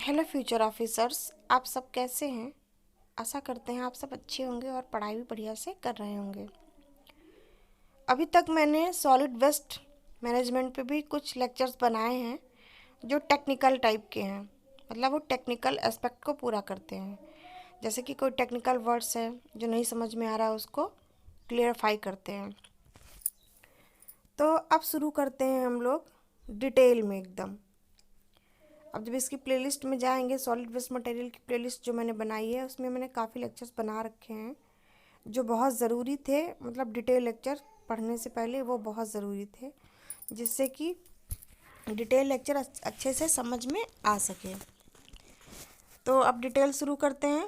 Hello future officers, आप सब कैसे हैं। आशा करते हैं आप सब अच्छे होंगे और पढ़ाई भी बढ़िया से कर रहे होंगे। अभी तक मैंने सॉलिड वेस्ट मैनेजमेंट पे भी कुछ लेक्चर्स बनाए हैं जो टेक्निकल टाइप के हैं। मतलब वो टेक्निकल एस्पेक्ट को पूरा करते हैं। जैसे कि कोई टेक्निकल वर्ड्स है जो नहीं समझ में आ रहा है, उसको क्लियरफाई करते हैं। तो अब शुरू करते हैं हम लोग डिटेल में एकदम। अब जब इसकी प्लेलिस्ट में जाएंगे, सॉलिड वेस्ट मटेरियल की प्लेलिस्ट जो मैंने बनाई है उसमें मैंने काफ़ी लेक्चर्स बना रखे हैं जो बहुत ज़रूरी थे। मतलब डिटेल लेक्चर पढ़ने से पहले वो बहुत ज़रूरी थे, जिससे कि डिटेल लेक्चर अच्छे से समझ में आ सके। तो अब डिटेल शुरू करते हैं,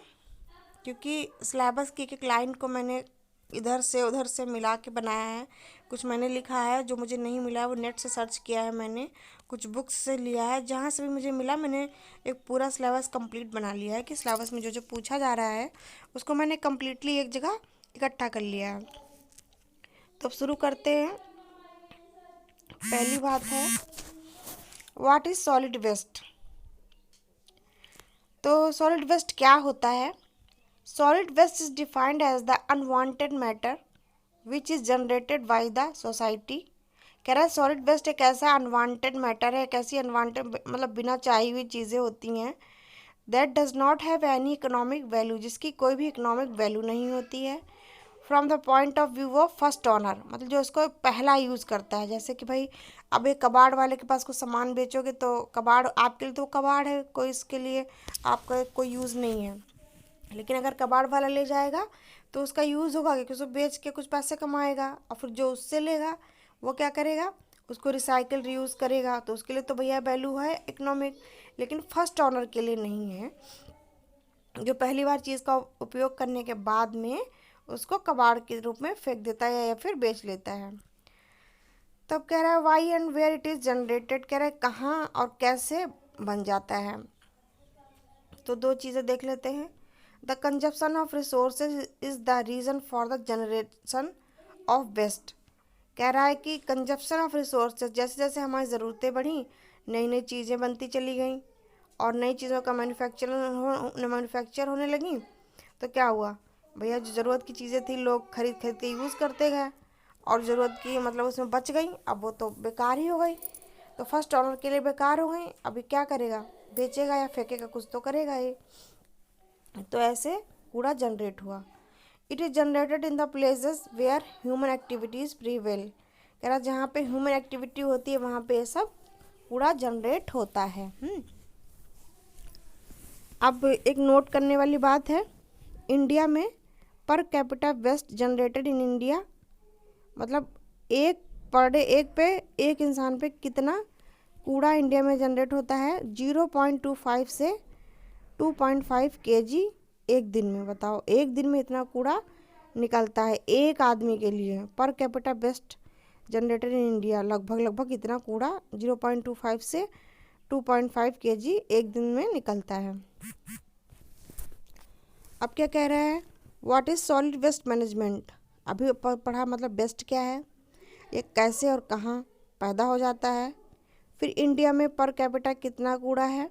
क्योंकि सिलेबस की एक लाइन को मैंने इधर से उधर से मिला के बनाया है। कुछ मैंने लिखा है, जो मुझे नहीं मिला वो नेट से सर्च किया है मैंने, कुछ बुक्स से लिया है, जहाँ से भी मुझे मिला मैंने एक पूरा सिलेबस कंप्लीट बना लिया है कि सिलेबस में जो जो पूछा जा रहा है उसको मैंने कम्प्लीटली एक जगह इकट्ठा कर लिया है। तो अब शुरू करते हैं। पहली बात है, व्हाट इज़ सॉलिड वेस्ट। तो सॉलिड वेस्ट क्या होता है। Solid waste is defined as the unwanted matter which is generated by the society. कह रहा है सॉलिड वेस्ट एक ऐसा अनवांटेड मैटर है, एक ऐसी अनवांटेड मतलब बिना चाही हुई चीज़ें होती हैं, that does not have any economic value, जिसकी कोई भी इकोनॉमिक वैल्यू नहीं होती है, from the point of view of first owner, मतलब जो इसको पहला यूज़ करता है। जैसे कि भाई अब एक कबाड़ वाले के पास कुछ सामान बेचोगे तो कबाड़ आपके लिए तो कबाड़ है, कोई इसके लिए आपका कोई यूज़ नहीं है। लेकिन अगर कबाड़ वाला ले जाएगा तो उसका यूज़ होगा, क्योंकि उसको बेच के कुछ पैसे कमाएगा, और फिर जो उससे लेगा वो क्या करेगा, उसको रिसाइकिल रीयूज़ करेगा। तो उसके लिए तो भैया वैल्यू है इकोनॉमिक, लेकिन फर्स्ट ऑनर के लिए नहीं है, जो पहली बार चीज़ का उपयोग करने के बाद में उसको कबाड़ के रूप में फेंक देता है या फिर बेच लेता है। तब कह रहा है why and where it is generated, कह रहा है कहाँ और कैसे बन जाता है। तो दो चीज़ें देख लेते हैं। The consumption of resources is the reason for the generation of waste. कह रहा है कि कंजप्शन ऑफ रिसोर्सेज, जैसे जैसे हमारी ज़रूरतें बढ़ी, नई नई चीज़ें बनती चली गई और नई चीज़ों का मैन्युफैक्चर होने लगी, तो क्या हुआ भैया, जो ज़रूरत की चीज़ें थी लोग खरीद खरीद के यूज़ करते गए, और ज़रूरत की मतलब उसमें बच गई, अब वो तो बेकार ही हो गई। तो फर्स्ट ऑनर के लिए बेकार हो गई, अभी क्या करेगा, बेचेगा या फेंकेगा, कुछ तो करेगा ये। तो ऐसे कूड़ा जनरेट हुआ। It is generated in the places where human activities prevail. कह रहा जहाँ पे ह्यूमन एक्टिविटी होती है वहाँ पे ये सब कूड़ा जनरेट होता है। अब एक नोट करने वाली बात है, इंडिया में per capita waste generated in India, मतलब एक पर डे एक इंसान पे कितना कूड़ा इंडिया में जनरेट होता है, 0.25 से 2.5 kg एक दिन में। बताओ, एक दिन में इतना कूड़ा निकलता है एक आदमी के लिए। Per capita waste generated in India, लगभग इतना कूड़ा 0.25 से 2.5 kg एक दिन में निकलता है। अब क्या कह रहा है, what is solid waste management. अभी पढ़ा, मतलब वेस्ट क्या है, ये कैसे और कहाँ पैदा हो जाता है, फिर इंडिया में पर कैपिटा कितना कूड़ा है।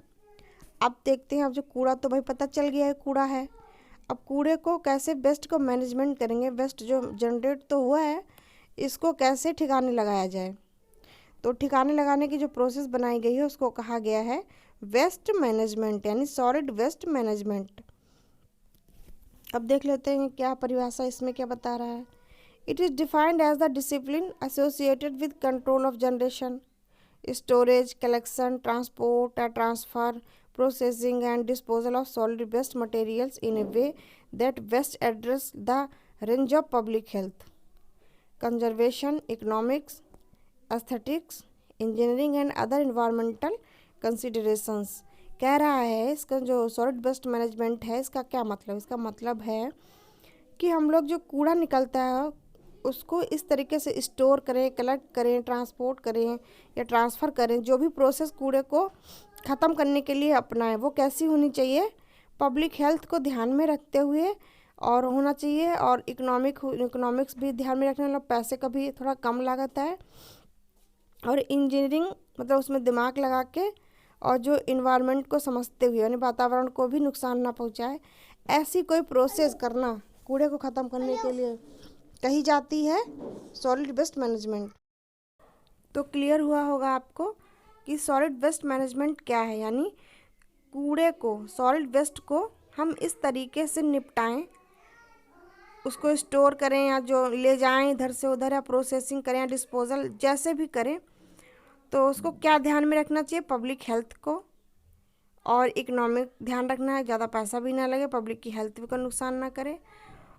अब देखते हैं, अब जो कूड़ा तो भाई पता चल गया है कूड़ा है, अब कूड़े को कैसे वेस्ट को मैनेजमेंट करेंगे, वेस्ट जो जनरेट तो हुआ है इसको कैसे ठिकाने लगाया जाए। तो ठिकाने लगाने की जो प्रोसेस बनाई गई है उसको कहा गया है वेस्ट मैनेजमेंट, यानी सॉलिड वेस्ट मैनेजमेंट। अब देख लेते हैं क्या परिभाषा इसमें क्या बता रहा है। It is defined as the discipline associated with control of generation, storage, collection, transport और transfer, processing and disposal of solid waste materials in a way that best address the range of public health, conservation, economics, aesthetics, engineering and other environmental considerations। कह रहा है इसका जो solid waste management है इसका क्या मतलब, इसका मतलब है कि हम लोग जो कूड़ा निकलता है उसको इस तरीके से स्टोर करें, कलेक्ट करें, ट्रांसपोर्ट करें या ट्रांसफ़र करें, जो भी प्रोसेस कूड़े को ख़त्म करने के लिए अपनाएं वो कैसी होनी चाहिए, पब्लिक हेल्थ को ध्यान में रखते हुए और होना चाहिए, और इकोनॉमिक्स भी ध्यान में रखने वाला, पैसे का भी थोड़ा कम लागत है, और इंजीनियरिंग मतलब उसमें दिमाग लगा के और जो इन्वायरमेंट को समझते हुए यानी वातावरण को भी नुकसान ना पहुंचाए, ऐसी कोई प्रोसेस करना कूड़े को ख़त्म करने के लिए कही जाती है सॉलिड वेस्ट मैनेजमेंट। तो क्लियर हुआ होगा आपको कि सॉलिड वेस्ट मैनेजमेंट क्या है, यानी कूड़े को, सॉलिड वेस्ट को हम इस तरीके से निपटाएं, उसको स्टोर करें या जो ले जाएं इधर से उधर, या प्रोसेसिंग करें या डिस्पोजल जैसे भी करें, तो उसको क्या ध्यान में रखना चाहिए, पब्लिक हेल्थ को और इकोनॉमिक ध्यान रखना है, ज़्यादा पैसा भी ना लगे, पब्लिक की हेल्थ भी का नुकसान ना करे,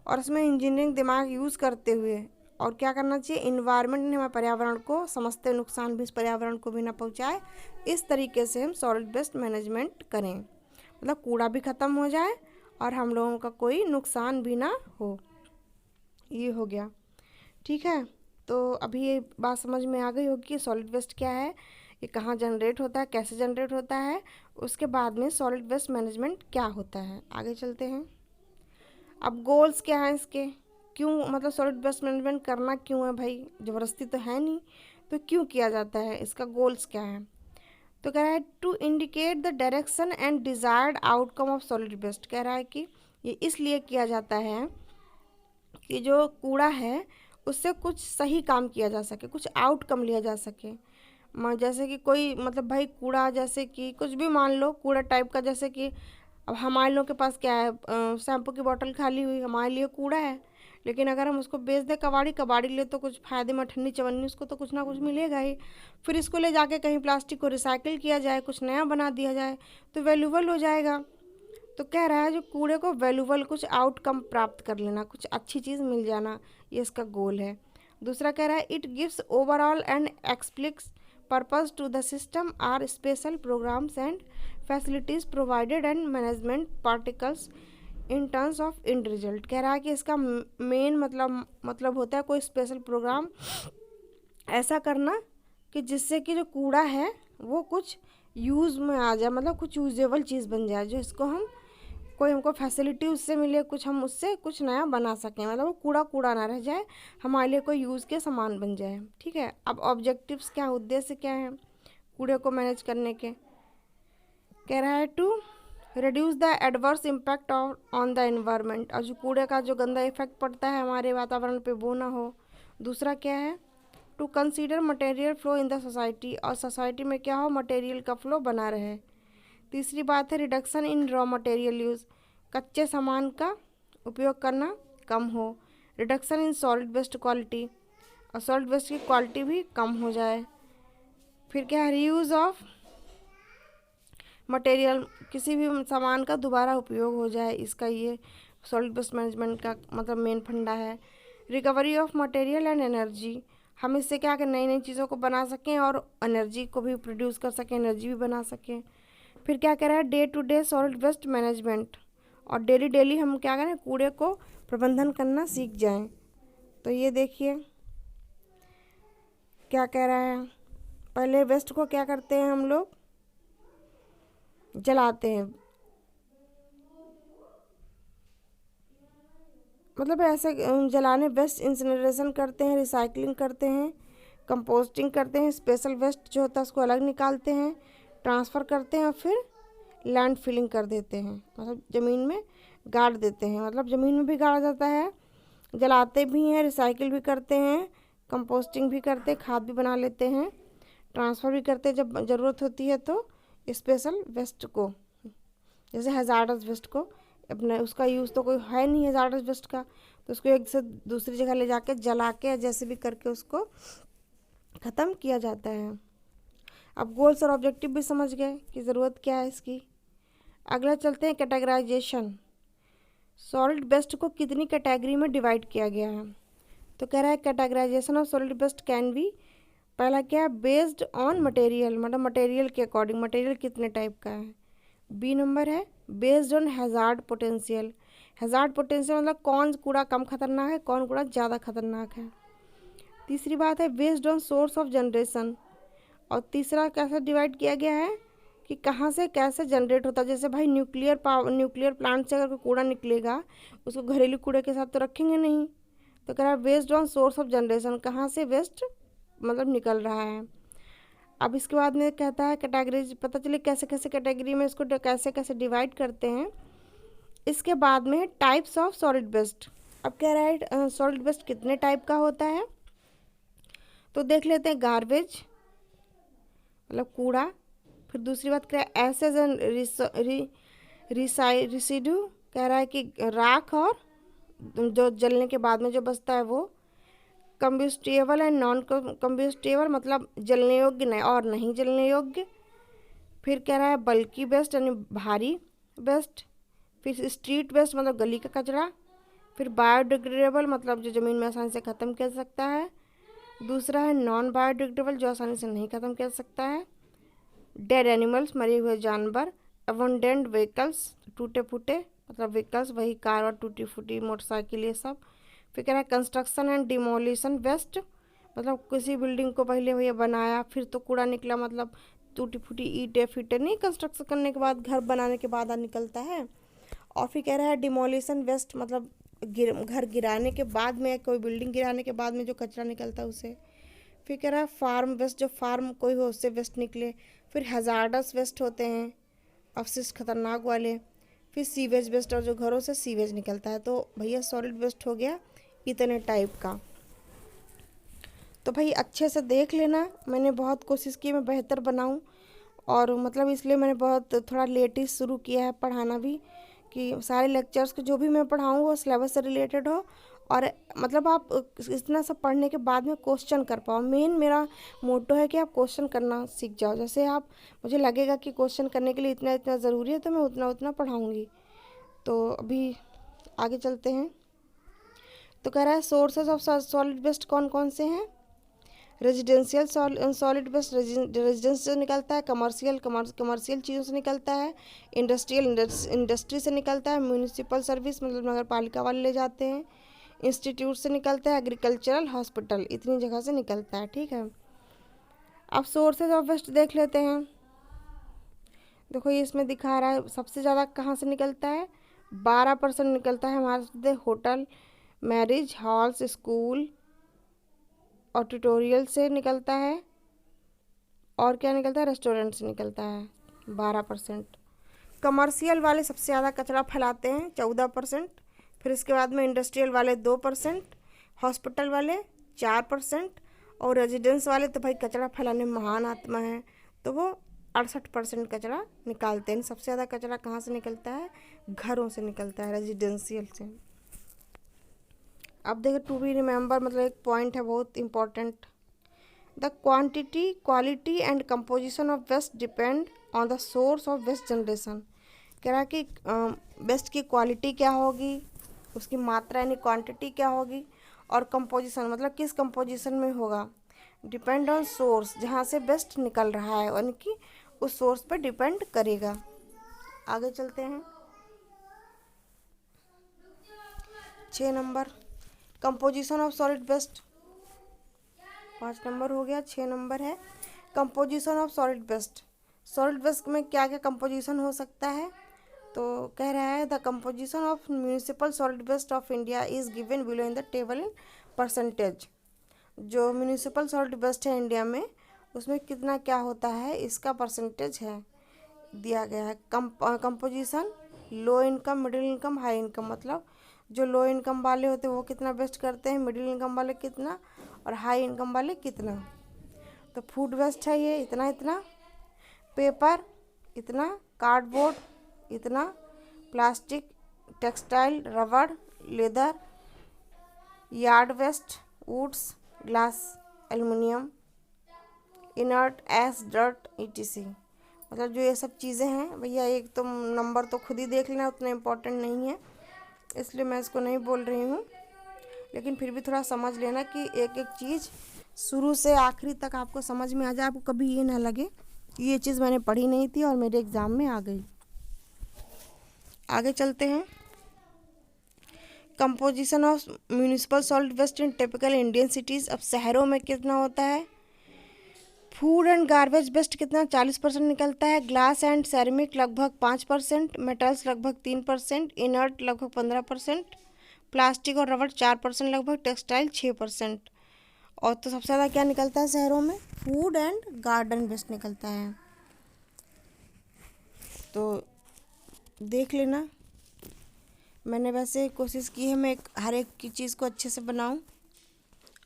और उसमें इंजीनियरिंग दिमाग यूज़ करते हुए और क्या करना चाहिए, इन्वायरमेंट ने हमारे पर्यावरण को समझते नुकसान भी इस पर्यावरण को भी ना पहुंचाए, इस तरीके से हम सॉलिड वेस्ट मैनेजमेंट करें, मतलब कूड़ा भी ख़त्म हो जाए और हम लोगों का कोई नुकसान भी ना हो। ये हो गया, ठीक है। तो अभी ये बात समझ में आ गई होगी कि सॉलिड वेस्ट क्या है, ये कहाँ जनरेट होता है, कैसे जनरेट होता है, उसके बाद में सॉलिड वेस्ट मैनेजमेंट क्या होता है। आगे चलते हैं। अब गोल्स क्या हैं इसके, क्यों मतलब सॉलिड वेस्ट मैनेजमेंट करना क्यों है भाई, ज़बरदस्ती तो है नहीं, तो क्यों किया जाता है, इसका गोल्स क्या है। तो कह रहा है to indicate the direction and desired outcome of solid waste, कह रहा है कि ये इसलिए किया जाता है कि जो कूड़ा है उससे कुछ सही काम किया जा सके, कुछ आउटकम लिया जा सके। जैसे कि कोई मतलब भाई कूड़ा, जैसे कि कुछ भी मान लो कूड़ा टाइप का, जैसे कि अब हमारे लोग के पास क्या है, शैम्पू की बोतल खाली हुई हमारे लिए कूड़ा है, लेकिन अगर हम उसको बेच दें कबाड़ी, कबाड़ी ले तो कुछ फ़ायदे में ठन्नी चवन्नी उसको तो कुछ ना कुछ मिलेगा ही, फिर इसको ले जाके कहीं प्लास्टिक को रिसाइकिल किया जाए, कुछ नया बना दिया जाए तो वैल्यूबल हो जाएगा। तो कह रहा है जो कूड़े को वैल्यूबल कुछ आउटकम प्राप्त कर लेना, कुछ अच्छी चीज़ मिल जाना, ये इसका गोल है। दूसरा कह रहा है it gives overall and explicit purpose to the system are special programs and facilities provided and management particles in terms of end result. कह रहा है कि इसका मेन मतलब होता है कोई स्पेशल प्रोग्राम ऐसा करना कि जिससे कि जो कूड़ा है वो कुछ यूज़ में आ जाए, मतलब कुछ यूजेबल चीज़ बन जाए, जो इसको हम कोई हमको फैसिलिटी उससे मिले, कुछ हम उससे कुछ नया बना सकें, मतलब वो कूड़ा कूड़ा ना रह जाए, हमारे लिए कोई यूज़ के सामान बन जाए, ठीक है। अब ऑब्जेक्टिव्स क्या, उद्देश्य क्या है कूड़े को मैनेज करने के। कह रहा है to reduce the adverse impact on the environment, और जो कूड़े का जो गंदा इफेक्ट पड़ता है हमारे वातावरण पे वो ना हो। दूसरा क्या है, to consider material flow in the society, और सोसाइटी में क्या हो, मटेरियल का फ्लो बना रहे। तीसरी बात है reduction in raw material use, कच्चे सामान का उपयोग करना कम हो। Reduction in solid waste quality, और सॉलिड वेस्ट की क्वालिटी भी कम हो जाए। फिर क्या है, रीयूज़ ऑफ मटेरियल, किसी भी सामान का दोबारा उपयोग हो जाए, इसका ये सॉलिड वेस्ट मैनेजमेंट का मतलब मेन फंडा है। Recovery of material and energy, हम इससे क्या कि नई नई चीज़ों को बना सकें और एनर्जी को भी प्रोड्यूस कर सकें, एनर्जी भी बना सकें। फिर क्या कह रहा है, day to day solid waste management, और डेली डेली हम क्या करें, कूड़े को प्रबंधन करना सीख जाएं। तो ये देखिए क्या कह रहा है, पहले वेस्ट को क्या करते हैं हम लोग, जलाते हैं, मतलब ऐसे जलाने, वेस्ट इंसिनरेशन करते हैं, रिसाइकलिंग करते हैं, कंपोस्टिंग करते हैं, स्पेशल वेस्ट जो होता है उसको अलग निकालते हैं, ट्रांसफ़र करते हैं और फिर लैंड फिलिंग कर देते हैं, मतलब ज़मीन में गाड़ देते हैं, मतलब ज़मीन में भी गाड़ा जाता है, जलाते भी हैं, रिसाइकिल भी करते हैं, कंपोस्टिंग भी करते हैं, खाद भी बना लेते हैं, ट्रांसफ़र भी करते हैं जब ज़रूरत होती है तो स्पेशल वेस्ट को, जैसे हैज़ार्डस वेस्ट को अपने, उसका यूज़ तो कोई है नहीं हैज़ार्डस वेस्ट का, तो उसको एक से दूसरी जगह ले जाके जला के जैसे भी करके उसको ख़त्म किया जाता है। अब गोल्स और ऑब्जेक्टिव भी समझ गए कि ज़रूरत क्या है इसकी। अगला चलते हैं कैटेगराइजेशन, सॉलिड वेस्ट को कितनी कैटेगरी में डिवाइड किया गया है। तो कह रहा है categorization of solid waste can be, पहला क्या है, बेस्ड ऑन मटेरियल, मतलब मटेरियल के अकॉर्डिंग, मटेरियल कितने टाइप का है। बी नंबर है based on hazard potential, hazard potential मतलब कौन कूड़ा कम खतरनाक है, कौन कूड़ा ज़्यादा खतरनाक है। तीसरी बात है based on source of generation, और तीसरा कैसे डिवाइड किया गया है कि कहाँ से कैसे जनरेट होता है, जैसे भाई न्यूक्लियर प्लांट से अगर कूड़ा निकलेगा उसको घरेलू कूड़े के साथ तो रखेंगे नहीं, तो कह रहा है based on source of generation, कहाँ से वेस्ट मतलब निकल रहा है। अब इसके बाद में कहता है कैटेगरीज, पता चले कैसे कैसे कैटेगरी में इसको कैसे कैसे डिवाइड करते हैं। इसके बाद में टाइप्स ऑफ सॉलिड वेस्ट। अब कह रहा है सॉलिड वेस्ट कितने टाइप का होता है, तो देख लेते हैं। गार्बेज मतलब कूड़ा, फिर दूसरी बात कह रहा है एसेज एंड रिसिड्यू, कह रहा है कि राख और जो जलने के बाद में जो बचता है वो। कम्बस्टेबल एंड नॉन कम्बस्टेबल मतलब जलने योग्य नहीं और नहीं जलने योग्य। फिर कह रहा है बल्की वेस्ट यानी भारी वेस्ट। फिर स्ट्रीट वेस्ट मतलब गली का कचरा। फिर बायोडिग्रेडेबल मतलब जो ज़मीन में आसानी से ख़त्म किया जा सकता है। दूसरा है नॉन बायोडिग्रेडेबल जो आसानी से नहीं ख़त्म किया जा सकता है। डेड एनिमल्स मरे हुए जानवर। अबंडेंट व्हीकल्स टूटे फूटे मतलब व्हीकल्स वही कार और टूटी फूटी मोटरसाइकिल ये सब। फिर कह रहा है कंस्ट्रक्शन एंड डिमोलिशन वेस्ट मतलब किसी बिल्डिंग को पहले हुए बनाया फिर तो कूड़ा निकला, मतलब टूटी फूटी ईंटें फीटे नहीं कंस्ट्रक्शन करने के बाद घर बनाने के बाद निकलता है। और फिर कह रहा है डिमोलिशन वेस्ट मतलब घर गिराने के बाद में, कोई बिल्डिंग गिराने के बाद में जो कचरा निकलता है उसे। फिर कह रहा है फार्म वेस्ट, जो फार्म कोई हो उससे वेस्ट निकले। फिर हजार्डस वेस्ट होते हैं अवशिष्ट खतरनाक वाले। फिर सीवेज वेस्ट और जो घरों से सीवेज निकलता है। तो भैया सॉलिड वेस्ट हो गया इतने टाइप का। तो भाई अच्छे से देख लेना, मैंने बहुत कोशिश की मैं बेहतर बनाऊं और मतलब इसलिए मैंने बहुत थोड़ा लेट ही शुरू किया है पढ़ाना भी, कि सारे लेक्चर्स को जो भी मैं पढ़ाऊँ वो सिलेबस से रिलेटेड हो और मतलब आप इतना सब पढ़ने के बाद में क्वेश्चन कर पाओ। मेन मेरा मोटो है कि आप क्वेश्चन करना सीख जाओ। जैसे आप मुझे लगेगा कि क्वेश्चन करने के लिए इतना इतना ज़रूरी है तो मैं उतना उतना पढ़ाऊँगी। तो अभी आगे चलते हैं। तो कह रहा है सोर्सेज ऑफ सॉलिड वेस्ट कौन कौन से हैं। रेजिडेंशियल सॉलिड वेस्ट रेजिडेंस से निकलता है। कमर्शियल चीज़ों से निकलता है। इंडस्ट्री से निकलता है। म्यूनिसिपल सर्विस मतलब नगर पालिका वाले ले जाते हैं। इंस्टीट्यूट से निकलता है। एग्रीकल्चरल हॉस्पिटल इतनी जगह से निकलता है। ठीक है, अब सोर्सेज ऑफ वेस्ट देख लेते हैं। देखो ये इसमें दिखा रहा है सबसे ज़्यादा कहाँ से निकलता है। 12% निकलता है हमारे होटल, मैरिज हॉल्स, स्कूल, ऑडिटोरियल से निकलता है। और क्या निकलता है, रेस्टोरेंट से निकलता है 12%। कमर्शियल वाले सबसे ज़्यादा कचरा फैलाते हैं 14%। फिर इसके बाद में इंडस्ट्रियल वाले 2%, हॉस्पिटल वाले 4% और रेजिडेंस वाले तो भाई कचरा फैलाने में महान आत्मा है तो वो 68% कचरा निकालते हैं। सबसे ज़्यादा कचरा कहाँ से निकलता है, घरों से निकलता है, रेजिडेंशियल से। अब देखो टू बी रिमेंबर मतलब एक पॉइंट है बहुत important. The quantity quality and composition of waste depend on the source of waste generation. कह रहा है कि वेस्ट की क्वालिटी क्या होगी, उसकी मात्रा यानी क्वांटिटी क्या होगी, और कंपोजिशन मतलब किस कंपोजिशन में होगा। डिपेंड ऑन सोर्स जहाँ से वेस्ट निकल रहा है यानी कि उस सोर्स पे डिपेंड करेगा। आगे चलते हैं 6 number composition of solid waste. 5 number हो गया, 6 नंबर है composition of solid waste. Solid waste में क्या क्या कंपोजिशन हो सकता है, तो कह रहा है the composition of municipal solid waste of India is given below in the table in percentage. जो म्यूनिसिपल सॉलिड वेस्ट है इंडिया में उसमें कितना क्या होता है इसका परसेंटेज है दिया गया है। Composition low income, middle income, high income मतलब जो लो इनकम वाले होते हैं वो कितना वेस्ट करते हैं, मिडिल इनकम वाले कितना और हाई इनकम वाले कितना। तो फूड वेस्ट है ये इतना इतना, पेपर इतना, कार्डबोर्ड इतना, प्लास्टिक, टेक्सटाइल, रबड़, leather, yard waste, woods, glass, aluminium, inert as dirt ETC. मतलब जो ये सब चीज़ें हैं भैया एक तो नंबर तो खुद ही देख लेना उतना इम्पोर्टेंट नहीं है इसलिए मैं इसको नहीं बोल रही हूँ, लेकिन फिर भी थोड़ा समझ लेना कि एक एक चीज़ शुरू से आखिरी तक आपको समझ में आ जाए, आपको कभी ये ना लगे कि ये चीज़ मैंने पढ़ी नहीं थी और मेरे एग्ज़ाम में आ गई। आगे चलते हैं composition of municipal solid waste in typical Indian cities. अब शहरों में कितना होता है, फूड एंड गार्बेज वेस्ट कितना 40% निकलता है, ग्लास एंड सेरेमिक लगभग 5%, मेटल्स लगभग 3%, इनर्ट लगभग 15%, प्लास्टिक और रबड़ 4% लगभग, टेक्सटाइल 6%। और तो सबसे ज़्यादा क्या निकलता है शहरों में? फूड एंड गार्डन वेस्ट निकलता है। तो देख लेना, मैंने वैसे कोशिश की है मैं हर एक की चीज़ को अच्छे से बनाऊं,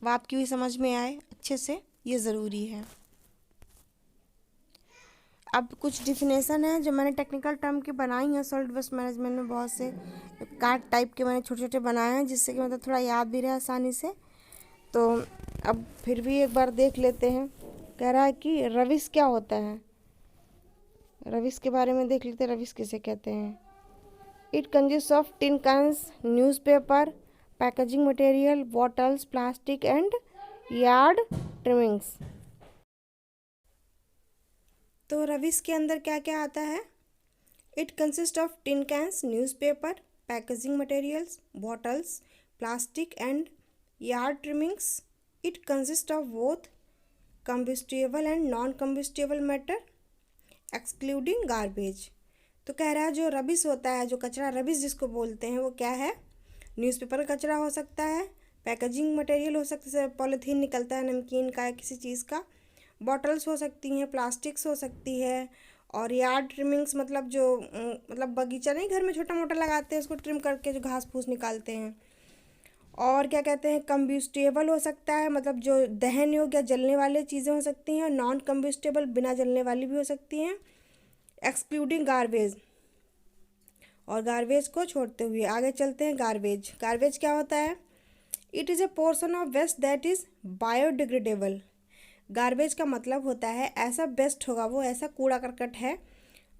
वो आपकी भी समझ में आए अच्छे से, ये ज़रूरी है। अब कुछ डिफिनेशन है जो मैंने टेक्निकल टर्म की बनाई हैं सॉलिड वेस्ट मैनेजमेंट में, बहुत से कार्ड टाइप के मैंने छोटे छोटे बनाए हैं जिससे कि मतलब थोड़ा याद भी रहे आसानी से। तो अब फिर भी एक बार देख लेते हैं। कह रहा है कि रविश क्या होता है, रविश के बारे में देख लेते हैं, रविश किसे कहते हैं। It consist of tin cans, newspaper, packaging material, bottles, plastic and yard trimmings. तो रविश के अंदर क्या क्या आता है? It consist of tin cans, newspaper, packaging materials, bottles, plastic and yard trimmings. It consist of both combustible and non combustible matter excluding garbage. तो कह रहा है जो रबिश होता है, जो कचरा रबिश जिसको बोलते हैं, वो क्या है? न्यूज़पेपर का कचरा हो सकता है, पैकेजिंग मटेरियल हो सकता है, पॉलीथीन निकलता है नमकीन का या किसी चीज़ का, बॉटल्स हो सकती हैं, प्लास्टिक्स हो सकती है, और यार्ड ट्रिमिंग्स मतलब जो मतलब बगीचा नहीं घर में छोटा मोटा लगाते हैं उसको ट्रिम करके जो घास फूस निकालते हैं। और क्या कहते हैं, कम्ब्यूस्टेबल हो सकता है, मतलब जो दहन योग्य या जलने वाली चीज़ें हो सकती हैं, नॉन कम्ब्यूस्टेबल बिना जलने वाली भी हो सकती हैं, एक्सक्लूडिंग गार्बेज, और गार्बेज को छोड़ते हुए। आगे चलते हैं। गार्बेज, गार्बेज क्या होता है? It is a portion of waste that is biodegradable. Garbage का मतलब होता है ऐसा वेस्ट होगा, वो ऐसा कूड़ा करकट है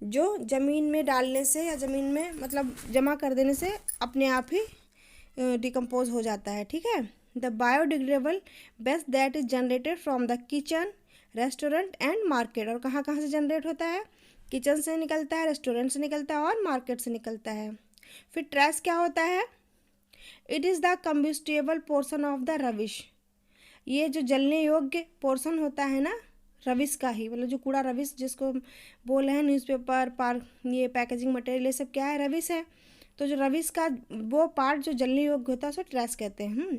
जो ज़मीन में डालने से या ज़मीन में मतलब जमा कर देने से अपने आप ही डिकम्पोज हो जाता है। ठीक है। The biodegradable waste that is generated from the kitchen, restaurant and market. और कहाँ कहाँ से जनरेट होता है? किचन से निकलता है, रेस्टोरेंट से निकलता है और मार्केट से निकलता है। फिर ट्रैश क्या होता है? It is the combustible portion of the rubbish. ये जो जलने योग्य पोर्शन होता है ना रविश का ही, मतलब जो कूड़ा रविश जिसको बोल रहे हैं, न्यूज़पेपर ये पैकेजिंग मटेरियल, ये सब क्या है? रविश है। तो जो रविश का वो पार्ट जो जलने योग्य होता है उसको ट्रैश कहते हैं।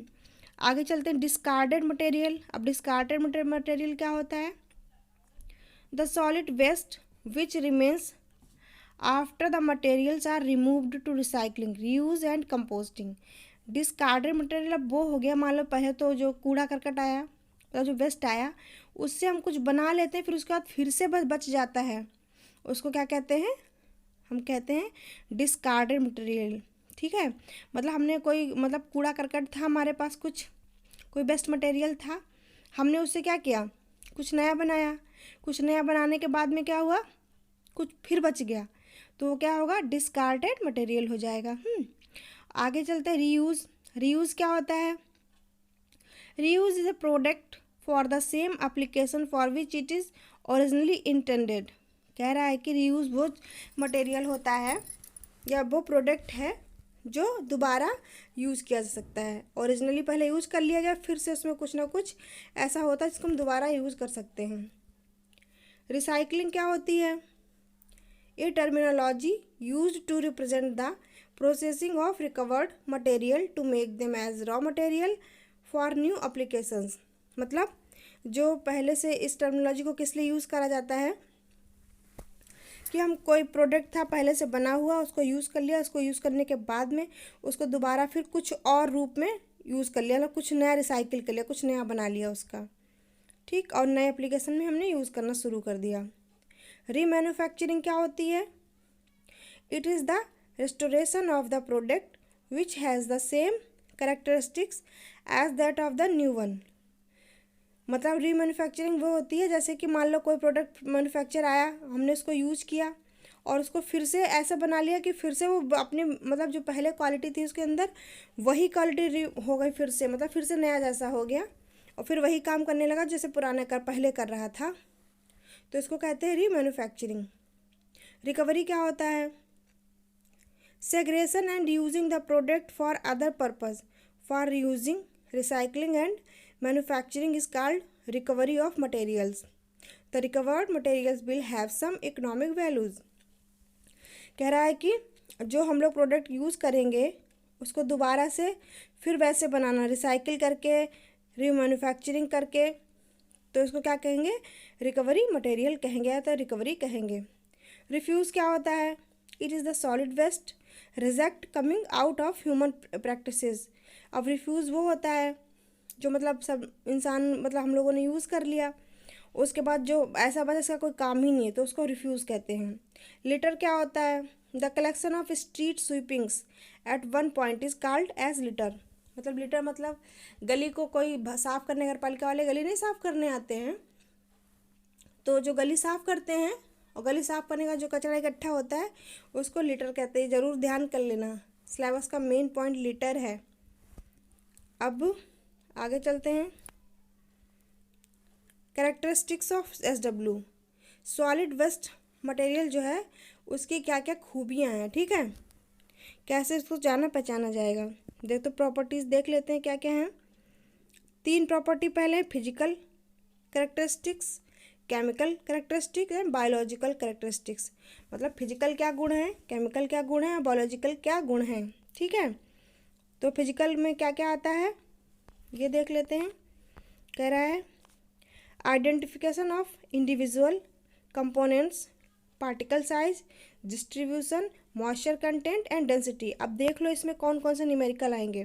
आगे चलते हैं। Discarded material. अब डिस्कार्डेड मटेरियल क्या होता है? The solid waste which remains after the materials are removed to recycling, reuse and composting. Discarded material अब वो हो गया, मान लो पहले तो जो कूड़ा करकट आया, मतलब जो वेस्ट आया, उससे हम कुछ बना लेते हैं, फिर उसके बाद फिर से बच जाता है, उसको क्या कहते हैं? हम कहते हैं डिस्कार्डेड मटेरियल। ठीक है। मतलब हमने कोई मतलब कूड़ा करकट था हमारे पास, कुछ कोई वेस्ट मटेरियल था, हमने उससे क्या किया? कुछ नया बनाया। कुछ नया बनाने के बाद में क्या हुआ? कुछ फिर बच गया, तो वो क्या होगा? डिस्कार्डेड मटेरियल हो जाएगा। आगे चलते हैं। रीयूज़। रीयूज़ क्या होता है? Reuse is a product for the same application for which it is originally intended. कह रहा है कि रीयूज़ वो मटेरियल होता है या वो प्रोडक्ट है जो दोबारा यूज़ किया जा सकता है। ओरिजिनली पहले यूज़ कर लिया गया, फिर से उसमें कुछ ना कुछ ऐसा होता है जिसको हम दोबारा यूज़ कर सकते हैं। रिसाइकलिंग क्या होती है? A terminology used to represent the processing of recovered material to make them as raw material for new applications. मतलब जो पहले से इस टर्मिनोलॉजी को किस लिए यूज़ करा जाता है कि हम कोई प्रोडक्ट था पहले से बना हुआ, उसको यूज़ कर लिया, उसको यूज़ करने के बाद में उसको दोबारा फिर कुछ और रूप में यूज़ कर लिया, मतलब कुछ नया रिसाइकिल कर लिया, कुछ नया बना लिया उसका। ठीक। और नए एप्लीकेशन में हमने यूज़ करना शुरू कर दिया। रीमैन्युफैक्चरिंग क्या होती है? It is the restoration of the product which has the same characteristics as that of the new one। मतलब रीमैन्युफैक्चरिंग वो होती है जैसे कि मान लो कोई प्रोडक्ट मैन्युफैक्चर आया, हमने उसको यूज़ किया और उसको फिर से ऐसा बना लिया कि फिर से वो अपने मतलब जो पहले क्वालिटी थी उसके अंदर वही क्वालिटी हो गई, फिर से मतलब फिर से नया जैसा हो गया और फिर वही काम करने लगा जैसे पुराना पहले कर रहा था, तो इसको कहते हैं रीमैन्युफैक्चरिंग। रिकवरी क्या होता है? segregation and using the product for other purpose for reusing, recycling and manufacturing is called recovery of materials। The recovered materials will have some economic values। कह रहा है कि जो हम लोग प्रोडक्ट यूज़ करेंगे उसको दोबारा से फिर वैसे बनाना, रिसाइकिल करके रीमैन्युफैक्चरिंग करके, तो इसको क्या कहेंगे, रिकवरी मटेरियल कहेंगे या तो रिकवरी कहेंगे। रिफ्यूज़ क्या होता है, it is the solid waste reject coming out of human practices. अब रिफ्यूज़ वो होता है जो मतलब सब इंसान मतलब हम लोगों ने यूज़ कर लिया, उसके बाद जो ऐसा बस इसका कोई काम ही नहीं है तो उसको रिफ्यूज़ कहते हैं। लिटर क्या होता है, the collection of street sweepings at one point is called as litter. मतलब लिटर मतलब गली को कोई साफ करने, नगर पालिका वाले गली नहीं साफ करने आते हैं, तो जो गली साफ करते हैं और गली साफ करने का जो कचरा इकट्ठा होता है उसको लिटर कहते हैं। ज़रूर ध्यान कर लेना, सिलेबस का मेन पॉइंट लिटर है। अब आगे चलते हैं, characteristics of SW। Solid waste material जो है उसकी क्या क्या खूबियाँ हैं, ठीक है, कैसे इसको जाना पहचाना जाएगा। देख तो प्रॉपर्टीज़ देख लेते हैं क्या क्या हैं। 3 प्रॉपर्टी पहले, physical characteristics, chemical characteristics and biological characteristics. मतलब फिजिकल क्या गुण है, केमिकल क्या गुण है और बायोलॉजिकल क्या गुण है, ठीक है। तो फिजिकल में क्या क्या आता है ये देख लेते हैं। कह रहा है identification of individual components, particle size, distribution, moisture content and density. अब देख लो इसमें कौन कौन से न्यूमेरिकल आएंगे।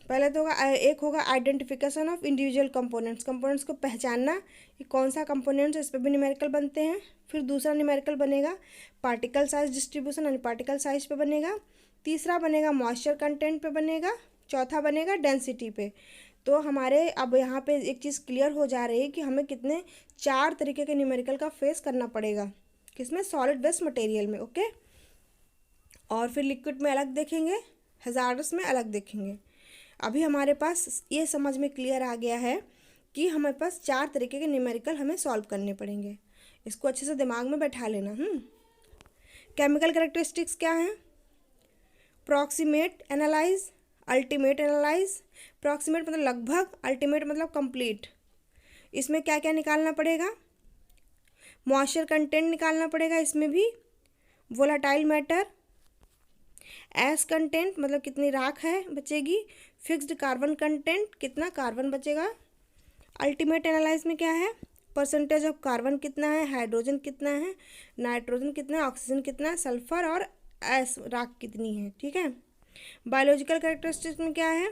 पहले तो होगा एक होगा identification of individual components, components को पहचानना कि कौन सा कंपोनेंट्स, इस पर भी न्यूमेरिकल बनते हैं। फिर दूसरा न्यूमेरिकल बनेगा पार्टिकल साइज डिस्ट्रीब्यूशन यानी पार्टिकल साइज पे बनेगा। तीसरा बनेगा मॉइस्चर कंटेंट पे बनेगा। चौथा बनेगा डेंसिटी पे। तो हमारे अब यहाँ पे एक चीज़ क्लियर हो जा रही है कि हमें कितने 4 तरीके के न्यूमेरिकल का फेस करना पड़ेगा, किसमें, सॉलिड वेस्ट मटेरियल में, ओके। और फिर लिक्विड में अलग देखेंगे, हैजार्डस में अलग देखेंगे। अभी हमारे पास ये समझ में क्लियर आ गया है कि हमारे पास 4 तरीके के न्यूमेरिकल हमें सॉल्व करने पड़ेंगे। इसको अच्छे से दिमाग में बैठा लेना। केमिकल कैरेक्टरिस्टिक्स क्या हैं, proximate analyse, ultimate analyse. Proximate मतलब लगभग, अल्टीमेट मतलब कंप्लीट। इसमें क्या क्या निकालना पड़ेगा, मॉइस्चर कंटेंट निकालना पड़ेगा, इसमें भी वोलाटाइल मैटर, एस कंटेंट मतलब कितनी राख है बचेगी, फिक्स्ड कार्बन कंटेंट कितना कार्बन बचेगा। अल्टीमेट एनालाइज में क्या है, परसेंटेज ऑफ कार्बन कितना है, हाइड्रोजन कितना है, नाइट्रोजन कितना है, ऑक्सीजन कितना है, सल्फर और एस राख कितनी है, ठीक है। बायोलॉजिकल कैरेक्टरिस्टिक्स में क्या है,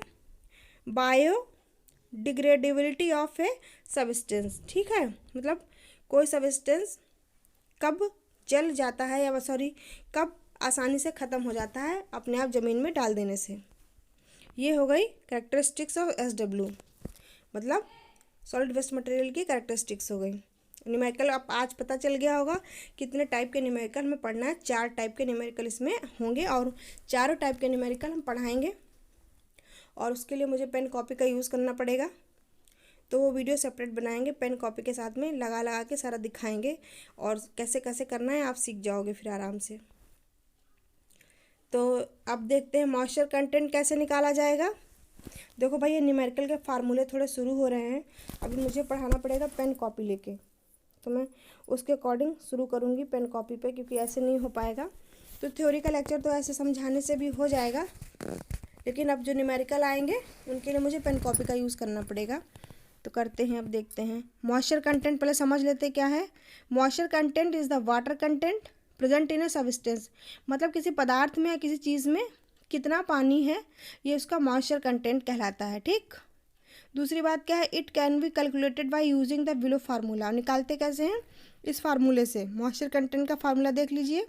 बायो डिग्रेडेबिलिटी ऑफ ए सब्सटेंस, ठीक है, मतलब कोई सब्सटेंस कब जल जाता है या सॉरी कब आसानी से ख़त्म हो जाता है अपने आप ज़मीन में डाल देने से। ये हो गई कैरेक्टरिस्टिक्स ऑफ SW, मतलब सॉलिड वेस्ट मटेरियल की कैरेक्टरिस्टिक्स हो गई। न्यूमेरिकल अब आज पता चल गया होगा कितने टाइप के न्यूमेरिकल हमें पढ़ना है। 4 टाइप के न्यूमेरिकल इसमें होंगे और चारों टाइप के न्यूमेरिकल हम पढ़ाएंगे, और उसके लिए मुझे पेन कॉपी का यूज़ करना पड़ेगा। तो वो वीडियो सेपरेट बनाएंगे, पेन कॉपी के साथ में लगा लगा के सारा दिखाएंगे और कैसे कैसे करना है आप सीख जाओगे फिर आराम से। तो अब देखते हैं मॉइस्चर कंटेंट कैसे निकाला जाएगा। देखो भाई ये न्यूमेरिकल के फार्मूले थोड़े शुरू हो रहे हैं, अभी मुझे पढ़ाना पड़ेगा पेन कॉपी लेके, तो मैं उसके अकॉर्डिंग शुरू करूँगी पेन कॉपी पे, क्योंकि ऐसे नहीं हो पाएगा। तो थ्योरी का लेक्चर तो ऐसे समझाने से भी हो जाएगा, लेकिन अब जो न्यूमेरिकल आएंगे उनके लिए मुझे पेन कॉपी का यूज़ करना पड़ेगा। तो करते हैं, अब देखते हैं मॉइस्चर कंटेंट पहले समझ लेते हैं क्या है। Moisture content is the water content present in a substance, मतलब किसी पदार्थ में या किसी चीज़ में कितना पानी है ये उसका मॉइस्चर कंटेंट कहलाता है, ठीक। दूसरी बात क्या है, it can be calculated by using the below formula. निकालते कैसे हैं, इस फार्मूले से। मॉइस्चर कंटेंट का फार्मूला देख लीजिए,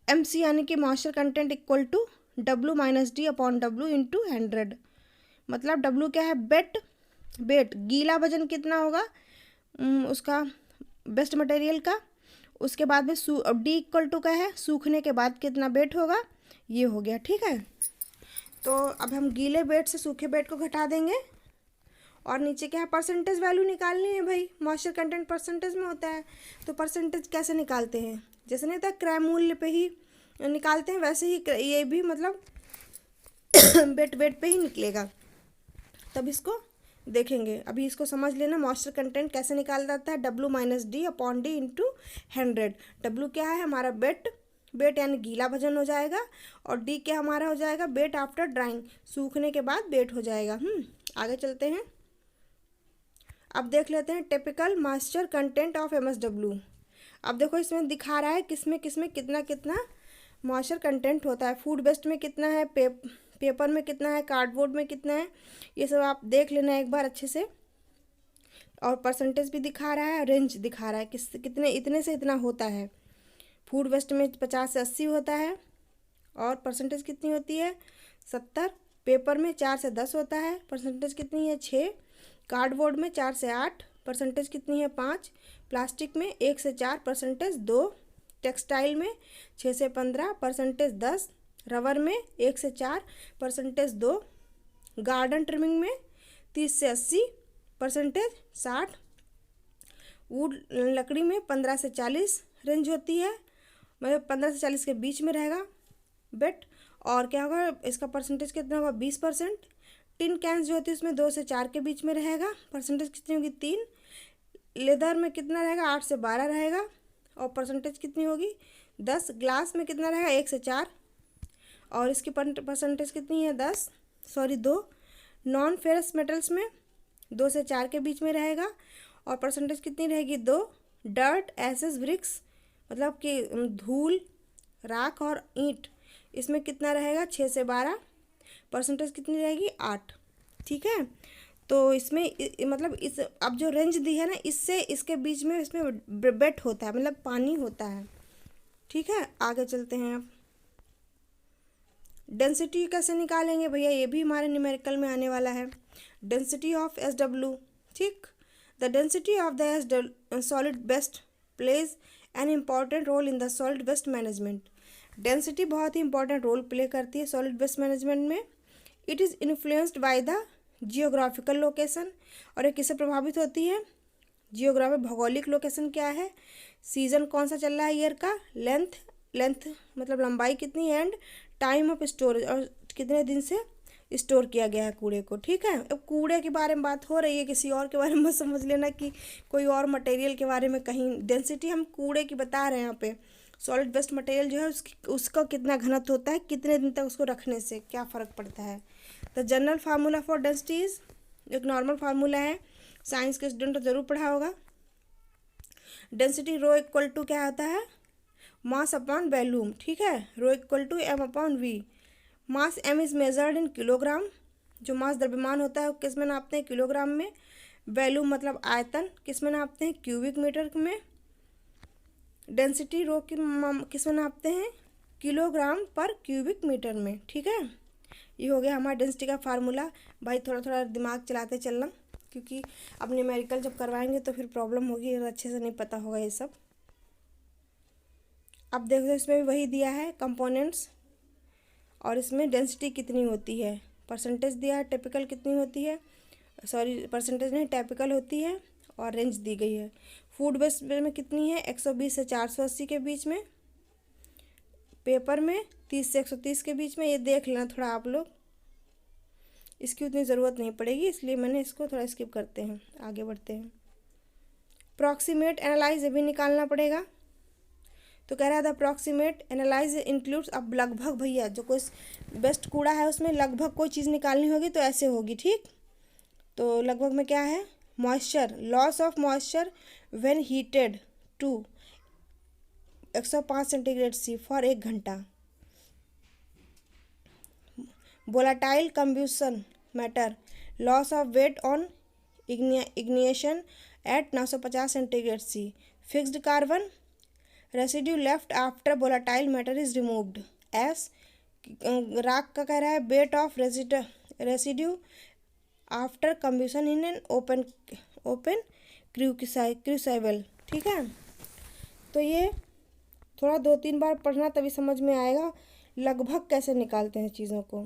MC यानी कि moisture content equal to W - D upon W into 100। मतलब W क्या है, वेट गीला वजन कितना होगा उसका बेस्ट मटेरियल का, उसके बाद में D इक्वल टू क्या है, सूखने के बाद कितना वेट होगा, ये हो गया, ठीक है। तो अब हम गीले बेड से सूखे बेड को घटा देंगे और नीचे क्या है, परसेंटेज वैल्यू निकालनी है भाई, मॉइस्चर कंटेंट परसेंटेज में होता है। तो परसेंटेज कैसे निकालते हैं, जैसे नहीं था क्रय मूल्य पे ही निकालते हैं, वैसे ही ये भी मतलब वेट पे ही निकलेगा। तब इसको देखेंगे, अभी इसको समझ लेना मॉइस्चर कंटेंट कैसे निकाला जाता है। W - D upon D into 100। W क्या है हमारा वेट, वेट यानी गीला वजन हो जाएगा। और डी क्या हमारा हो जाएगा, वेट आफ्टर ड्राइंग, सूखने के बाद वेट हो जाएगा। आगे चलते हैं। अब देख लेते हैं typical moisture content of MSW। अब देखो इसमें दिखा रहा है किसमें किसमें कितना कितना मॉइस्चर कंटेंट होता है। फूड वेस्ट में कितना है, पेपर में कितना है, कार्डबोर्ड में कितना है, ये सब आप देख लेना एक बार अच्छे से। और परसेंटेज भी दिखा रहा है, रेंज दिखा रहा है कितने इतने से इतना होता है। फूड वेस्ट में 50 से 80 होता है और परसेंटेज कितनी होती है, 70। पेपर में 4 से 10 होता है, परसेंटेज कितनी है, 6। कार्डबोर्ड में 4 से 8, परसेंटेज कितनी है, 5। प्लास्टिक में 1 से 4, परसेंटेज 2। टेक्सटाइल में 6 से 15, परसेंटेज 10। रबर में 1 से 4, परसेंटेज 2। गार्डन ट्रिमिंग में 30 से 80, परसेंटेज 60। वुड लकड़ी में 15 से 40 रेंज होती है, मतलब 15 से 40 के बीच में रहेगा बेट। और क्या होगा, इसका परसेंटेज कितना होगा, 20%। टिन कैंस जो होती है उसमें 2 से 4 के बीच में रहेगा, परसेंटेज कितनी होगी, 3। लेदर में कितना रहेगा, 8 से 12 रहेगा और परसेंटेज कितनी होगी, 10। ग्लास में कितना रहेगा, 1 से 4 और इसकी परसेंटेज कितनी है, 2। नॉन फेरस मेटल्स में 2 से 4 के बीच में रहेगा और परसेंटेज कितनी रहेगी, 2। डर्ट, एसेस, ब्रिक्स मतलब कि धूल, राख और ईंट, इसमें कितना रहेगा, 6 से 12, परसेंटेज कितनी रहेगी, 8। ठीक है, तो इसमें मतलब इस अब जो रेंज दी है ना, इससे इसके बीच में इसमें वेट होता है, मतलब पानी होता है। ठीक है, आगे चलते हैं। अब डेंसिटी कैसे निकालेंगे भैया, ये भी हमारे न्यूमेरिकल में आने वाला है। Density of SW। ठीक, the density of the solid waste plays an important role in the solid waste management. Density बहुत ही इंपॉर्टेंट रोल प्ले करती है सॉलिड वेस्ट मैनेजमेंट में। It is influenced by the geographical location. और ये किससे प्रभावित होती है, जियोग्राफी, भौगोलिक लोकेशन क्या है, सीजन कौन सा चल रहा है ईयर का, लेंथ मतलब लंबाई कितनी, एंड टाइम ऑफ स्टोरेज और कितने दिन से स्टोर किया गया है कूड़े को। ठीक है, अब कूड़े के बारे में बात हो रही है, किसी और के बारे में मत समझ लेना कि कोई और मटेरियल के बारे में कहीं। डेंसिटी हम कूड़े की बता रहे हैं यहाँ पे। सॉलिड वेस्ट मटेरियल जो है उसका कितना घनत्व होता है, कितने दिन तक उसको रखने से क्या फ़र्क पड़ता है। The general formula for density is, एक नॉर्मल फार्मूला है, साइंस के स्टूडेंट तो जरूर पढ़ा होगा। डेंसिटी रो इक्वल टू क्या होता है, मास अपॉन वॉल्यूम। ठीक है, rho equal to M upon V। Mass M is measured in kilogram, जो मास द्रव्यमान होता है वो किस में नापते हैं, किलोग्राम में। वॉल्यूम मतलब आयतन, किस में नापते हैं, क्यूबिक मीटर में। डेंसिटी रो किस में नापते हैं, किलोग्राम पर क्यूबिक मीटर में। ठीक है, ये हो गया हमारा डेंसिटी का फार्मूला। भाई थोड़ा थोड़ा दिमाग चलाते चलना, क्योंकि अब न्यूमेरिकल जब करवाएंगे तो फिर प्रॉब्लम होगी अगर अच्छे से नहीं पता होगा ये सब। अब देखो इसमें भी वही दिया है कंपोनेंट्स, और इसमें डेंसिटी कितनी होती है, परसेंटेज दिया है, टिपिकल कितनी होती है, सॉरी परसेंटेज नहीं टिपिकल होती है, और रेंज दी गई है। फूड वेस्ट में कितनी है, 120 से 480 के बीच में। पेपर में 30 से 130 के बीच में। ये देख लेना थोड़ा आप लोग, इसकी उतनी ज़रूरत नहीं पड़ेगी, इसलिए मैंने इसको थोड़ा स्किप करते हैं, आगे बढ़ते हैं। प्रॉक्सीमेट एनालाइज भी निकालना पड़ेगा। तो कह रहा था प्रॉक्सीमेट एनालाइज इंक्लूड्स, अब लगभग भैया जो कोई वेस्ट कूड़ा है उसमें लगभग कोई चीज़ निकालनी होगी तो ऐसे होगी। ठीक, तो लगभग में क्या है, moisture, loss of moisture when heated to 105 centigrade C for 1 घंटा। Volatile combustion matter, loss of weight on ignition at 950 centigrade C। Fixed carbon residue left after volatile matter is removed as. राख का कह रहा है weight of residue after combustion in an open crucible. ठीक है, तो ये थोड़ा 2-3 बार पढ़ना तभी समझ में आएगा लगभग कैसे निकालते हैं चीज़ों को,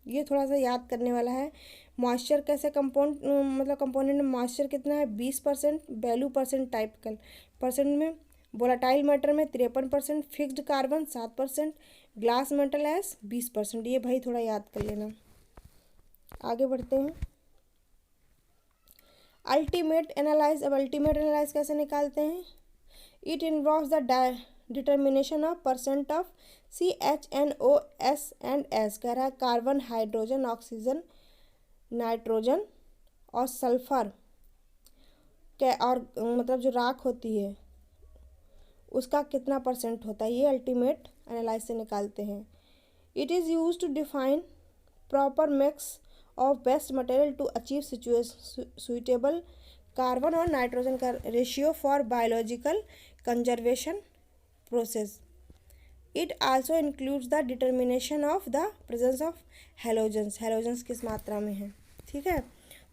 ये थोड़ा सा याद करने वाला है। मॉइस्चर कैसे मतलब कंपोनेंट में मॉइस्चर कितना है, 20%, वैल्यू परसेंट टाइपिकल, परसेंट में वोलाटाइल मैटर में 53%, fixed carbon 7%, glass metal S 20%। ये भाई थोड़ा याद कर लेना। आगे बढ़ते हैं। अल्टीमेट एनालाइज, अब अल्टीमेट एनालाइज कैसे निकालते हैं, it involves the determination of percent of CHNOS and S कह रहा है कार्बन, हाइड्रोजन, ऑक्सीजन, नाइट्रोजन और सल्फर के और मतलब जो राख होती है उसका कितना परसेंट होता है, ये अल्टीमेट एनालाइज से निकालते हैं। It is use to define proper mix of waste material to achieve suitable carbon और नाइट्रोजन का ratio for biological conservation process. It also includes the determination of the presence of halogens किस मात्रा में है, ठीक है।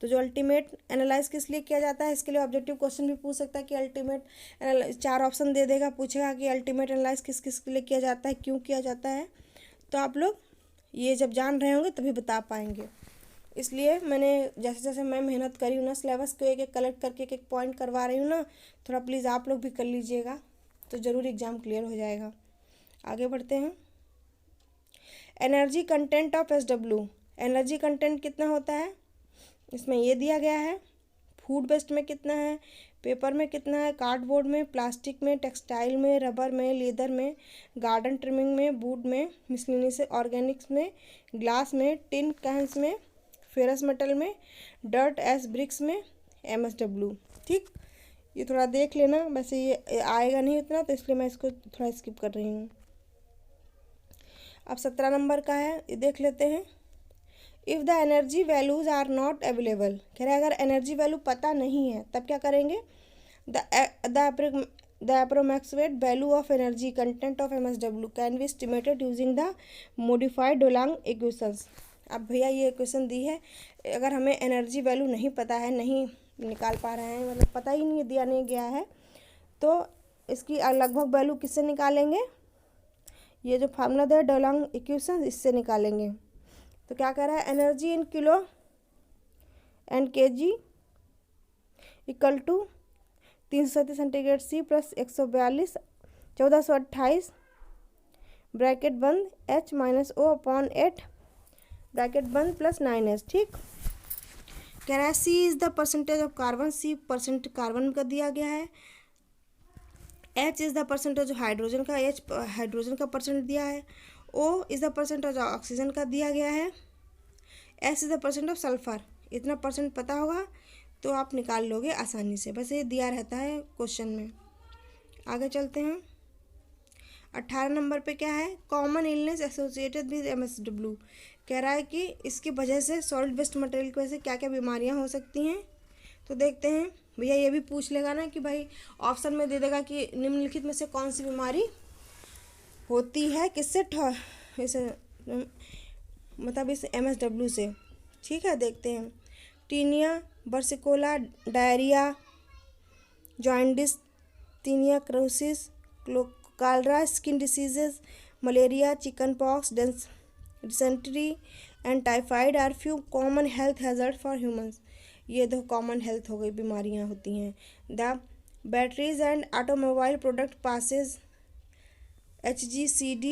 तो जो अल्टीमेट एनालाइज किस लिए किया जाता है, इसके लिए ऑब्जेक्टिव क्वेश्चन भी पूछ सकता है कि अल्टीमेट एनालाइज, 4 ऑप्शन दे देगा, पूछेगा कि अल्टीमेट एनालाइज किस किस के लिए किया जाता है, क्यों किया जाता है। तो आप लोग ये जब जान रहे होंगे तभी बता पाएंगे। इसलिए मैंने जैसे जैसे मैं मेहनत करी हूँ ना, सिलेबस को एक एक कलेक्ट करके एक एक पॉइंट करवा रही हूँ ना, थोड़ा प्लीज़ आप लोग भी कर लीजिएगा तो ज़रूर एग्ज़ाम क्लियर हो जाएगा। आगे बढ़ते हैं। Energy content of SW, energy content कितना होता है इसमें ये दिया गया है। फूड वेस्ट में कितना है, पेपर में कितना है, कार्डबोर्ड में, प्लास्टिक में, टेक्सटाइल में, रबर में, लेदर में, गार्डन ट्रिमिंग में, वुड में, मिसलिनियस ऑर्गेनिक्स में, ग्लास में, टिन कैंस में, फेरस मेटल में, डर्ट एस ब्रिक्स में, MSW। ठीक, ये थोड़ा देख लेना, वैसे ये आएगा नहीं उतना तो इसलिए मैं इसको थोड़ा स्किप कर रही हूँ। अब 17 नंबर का है, ये देख लेते हैं। If the energy values are not available, कह रहे हैं अगर एनर्जी वैल्यू पता नहीं है तब क्या करेंगे। The approximate value of energy content of MSW can be estimated using the modified Dulong equations. अब भैया ये इक्वेशन दी है, अगर हमें एनर्जी वैल्यू नहीं पता है, नहीं निकाल पा रहे हैं, मतलब पता ही नहीं दिया नहीं गया है, तो इसकी लगभग वैल्यू किससे निकालेंगे, ये जो फार्मूला दिया डोलांग इक्वेशन इससे निकालेंगे। तो क्या कह रहा है, energy in kilo and KG equal to 337 centigrade C plus 142 1428 bracket बंद H minus O upon 8 bracket बंद प्लस 9H। ठीक, कह रहा है C is the percentage of carbon, C percent carbon का दिया गया है। H is the percentage of hydrogen का, H हाइड्रोजन का परसेंट दिया है। O is the percentage of oxygen का दिया गया है। S is the percent of sulphur. इतना परसेंट पता होगा तो आप निकाल लोगे आसानी से, बस ये दिया रहता है क्वेश्चन में। आगे चलते हैं। 18 नंबर पे क्या है, common illness associated with MSW। कह रहा है कि इसकी वजह से सॉलिड वेस्ट मटेरियल की वजह से क्या क्या बीमारियां हो सकती हैं। तो देखते हैं भैया, ये भी पूछ लेगा ना कि भाई ऑप्शन में दे देगा कि निम्नलिखित में से कौन सी बीमारी होती है किससे इसे मतलब इस MSW से। ठीक है, देखते हैं। Tinea, versicolor, diarrhoea, jaundice, tinea cruris, cholera, skin diseases, malaria, chicken pox, dysentery and typhoid are few common health hazard for humans. ये दो कॉमन हेल्थ हो गई, बीमारियां होती हैं। The batteries and automobile product passes HGCD,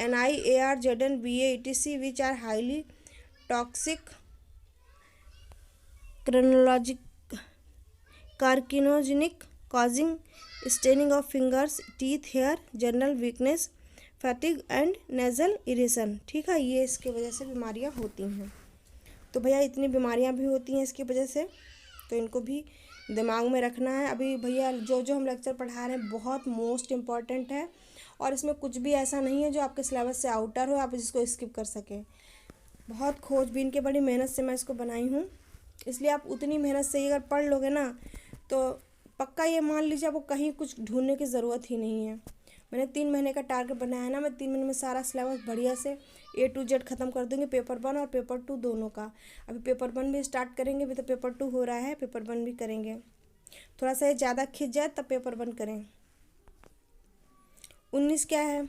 NI, AR, ZN, BA, etc. which are highly toxic, carcinogenic, causing staining of fingers, teeth, hair, general weakness, fatigue and nasal irritation। ठीक है, ये इसके वजह से बीमारियां होती हैं। तो भैया इतनी बीमारियां भी होती हैं इसकी वजह से, तो इनको भी दिमाग में रखना है। अभी भैया जो जो हम लेक्चर पढ़ा रहे हैं बहुत मोस्ट इम्पॉर्टेंट है, और इसमें कुछ भी ऐसा नहीं है जो आपके सिलेबस से आउटर हो, आप इसको स्किप कर सकें। बहुत खोजबीन के बड़ी मेहनत से मैं इसको बनाई हूँ, इसलिए आप उतनी मेहनत से ही अगर पढ़ लोगे ना तो पक्का ये मान लीजिए आपको कहीं कुछ ढूंढने की ज़रूरत ही नहीं है। मैंने 3 महीने का टारगेट बनाया है ना, मैं 3 महीने में सारा सिलेबस बढ़िया से A to Z ख़त्म कर दूँगी, पेपर 1 और पेपर 2 दोनों का। अभी पेपर 1 भी स्टार्ट करेंगे, अभी तो पेपर 2 हो रहा है, पेपर 1 भी करेंगे। थोड़ा सा ये ज़्यादा खिंच जाए तब पेपर 1 करें। 19 क्या है,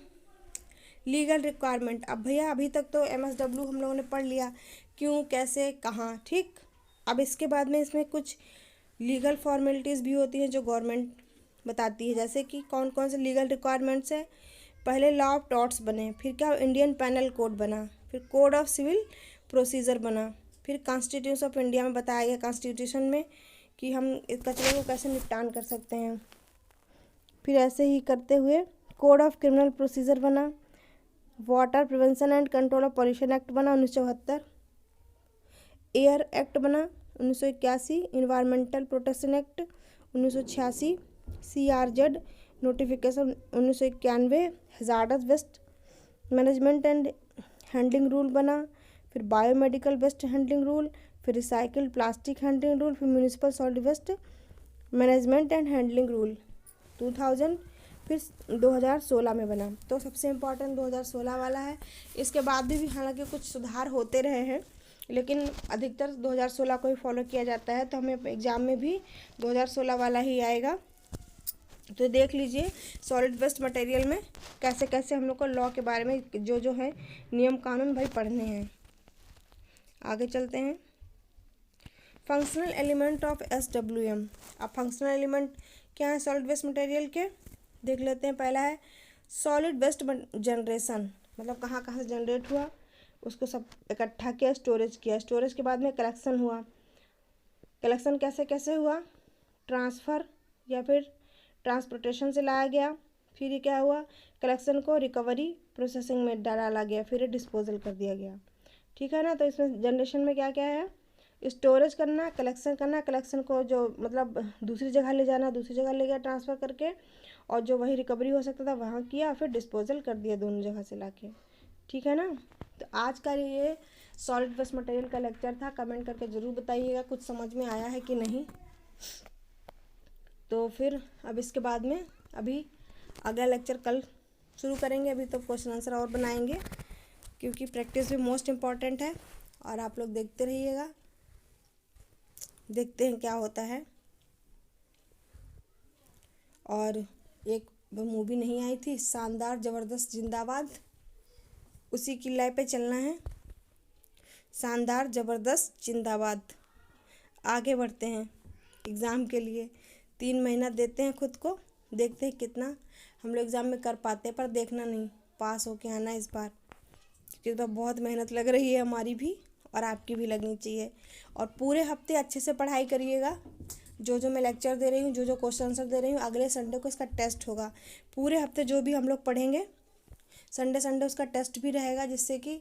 लीगल रिक्वायरमेंट। अब भैया अभी तक तो MSW हम लोगों ने पढ़ लिया, क्यों, कैसे, कहाँ। ठीक, अब इसके बाद में इसमें कुछ लीगल फॉर्मेलिटीज़ भी होती हैं जो गवर्नमेंट बताती है, जैसे कि कौन कौन से लीगल रिक्वायरमेंट्स है। पहले लॉ ऑफ टॉर्ट्स बने, फिर क्या इंडियन पैनल कोड बना, फिर कोड ऑफ सिविल प्रोसीजर बना, फिर कॉन्स्टिट्यूशन ऑफ इंडिया में बताया गया कॉन्स्टिट्यूशन में कि हम इस कचरे को कैसे निपटान कर सकते हैं। फिर ऐसे ही करते हुए कोड ऑफ क्रिमिनल प्रोसीजर बना, water prevention and control of pollution act बना 1972, एयर एक्ट बना 1981, environmental protection act 1986, CRZ notification 1991, hazardous waste management and handling rule बना, फिर बायोमेडिकल वेस्ट हैंडलिंग रूल, फिर रिसाइकिल्ड प्लास्टिक हैंडलिंग रूल, फिर municipal solid waste management and handling rule 2000, फिर 2016 में बना। तो सबसे इम्पोर्टेंट 2016 वाला है। इसके बाद भी हालांकि कुछ सुधार होते रहे हैं, लेकिन अधिकतर 2016 को ही फॉलो किया जाता है, तो हमें एग्ज़ाम में भी 2016 वाला ही आएगा। तो देख लीजिए सॉलिड वेस्ट मटेरियल में कैसे कैसे हम लोग को लॉ के बारे में जो जो है नियम कानून भाई पढ़ने हैं। आगे चलते हैं। Functional element of SWM। अब फंक्शनल एलिमेंट क्या है सॉलिड वेस्ट मटेरियल के, देख लेते हैं। पहला है सॉलिड वेस्ट जनरेशन, मतलब कहाँ कहाँ से जनरेट हुआ, उसको सब इकट्ठा किया, स्टोरेज किया, स्टोरेज के बाद में कलेक्शन हुआ, कलेक्शन कैसे कैसे हुआ, ट्रांसफ़र या फिर ट्रांसपोर्टेशन से लाया गया, फिर ये क्या हुआ, कलेक्शन को रिकवरी प्रोसेसिंग में डाला गया, फिर डिस्पोजल कर दिया गया। ठीक है ना। तो इसमें जनरेशन में क्या क्या है, स्टोरेज करना, कलेक्शन करना, कलेक्शन को जो मतलब दूसरी जगह ले जाना, दूसरी जगह ले गया ट्रांसफ़र करके, और जो वही रिकवरी हो सकता था वहाँ किया, फिर डिस्पोजल कर दिया दोनों जगह से लाके। ठीक है ना। तो आज का ये सॉलिड वेस्ट मटेरियल का लेक्चर था। कमेंट करके ज़रूर बताइएगा कुछ समझ में आया है कि नहीं। तो फिर अब इसके बाद में अभी अगला लेक्चर कल शुरू करेंगे। अभी तो क्वेश्चन आंसर और बनाएंगे, क्योंकि प्रैक्टिस भी मोस्ट इम्पॉर्टेंट है। और आप लोग देखते रहिएगा, देखते हैं क्या होता है। और एक मूवी नहीं आई थी, शानदार ज़बरदस्त जिंदाबाद, उसी की लाइन पे चलना है। शानदार ज़बरदस्त जिंदाबाद। आगे बढ़ते हैं एग्ज़ाम के लिए। 3 महीना देते हैं खुद को, देखते हैं कितना हम लोग एग्ज़ाम में कर पाते हैं, पर देखना नहीं, पास होके आना इस बार, क्योंकि इस बार बहुत मेहनत लग रही है हमारी भी और आपकी भी लगनी चाहिए। और पूरे हफ्ते अच्छे से पढ़ाई करिएगा। जो जो मैं लेक्चर दे रही हूँ, जो जो क्वेश्चन आंसर दे रही हूँ, अगले संडे को इसका टेस्ट होगा। पूरे हफ्ते जो भी हम लोग पढ़ेंगे, संडे संडे उसका टेस्ट भी रहेगा, जिससे कि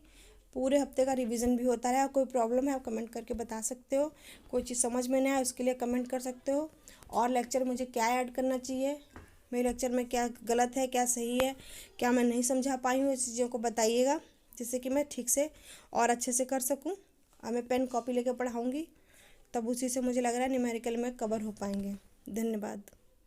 पूरे हफ्ते का रिवीजन भी होता रहे। कोई प्रॉब्लम है आप कमेंट करके बता सकते हो, कोई चीज़ समझ में नहीं आए उसके लिए कमेंट कर सकते हो। और लेक्चर मुझे क्या ऐड करना चाहिए, मेरे लेक्चर में क्या गलत है, क्या सही है, क्या मैं नहीं समझा पाई हूँ, इस चीज़ों को बताइएगा, जिससे कि मैं ठीक से और अच्छे से कर सकूँ। और मैं पेन कॉपी लेकर पढ़ाऊँगी, तब उसी से मुझे लग रहा है न्यूमेरिकल में कवर हो पाएंगे। धन्यवाद।